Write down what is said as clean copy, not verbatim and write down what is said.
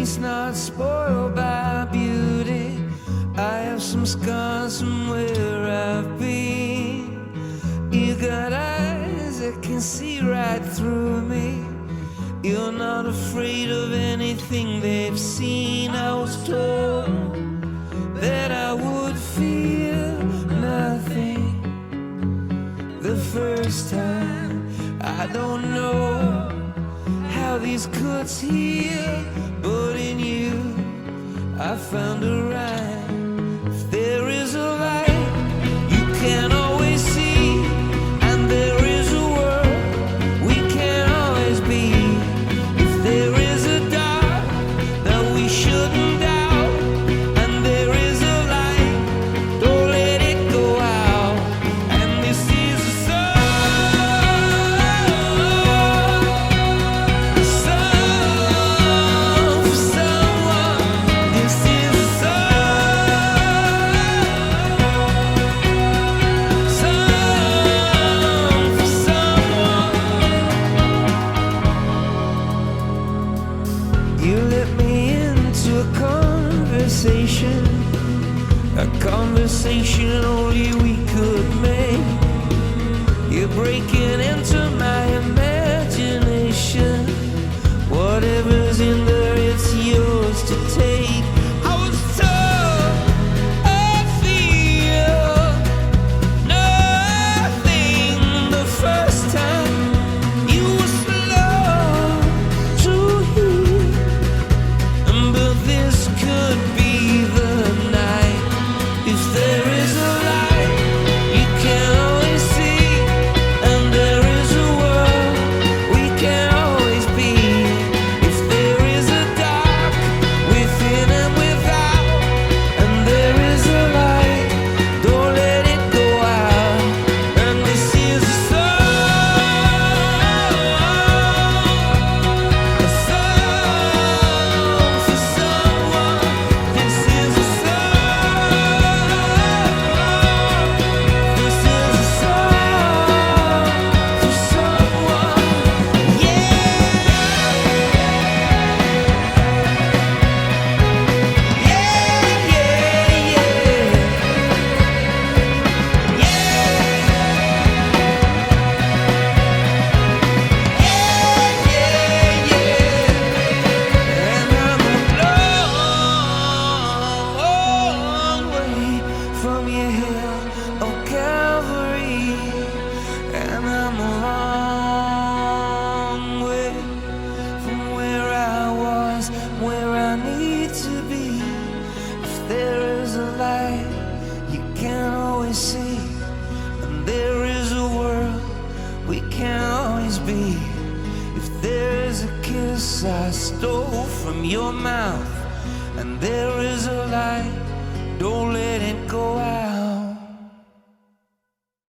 face not spoiled by beauty. I have some scars from where I've been. You got eyes that can see right through me. You're not afraid of anything they've seen. I was told that I would feel nothing the first time. I don't know how these cuts heal, but in you I found a rhyme. If there is a light you can always see, and there is a world we can always be. If there is a dark that we shouldn't doubt, and there is a light, don't let it go out. And this is a song for someone. This is a song for someone. You let me into a conversation only we could make. You're breaking into my imagination. Whatever's in there, it's yours to take. I was told I feel nothing the first time. You were slow to hear, but this could be the night. If there is a light you can always see, and there is a world we can always be. If there is a dark within and without, and there is a light, don't let it go out. And this is a song for someone. This is a song for someone. Yeah. And I'm a long way from your hill of Calvary, and I'm a long way from where I was, where I need to be. If there is a light you can always see, and there is a world we can always be. If there is a kiss I stole from your mouth, and there is a light, don't let it go out.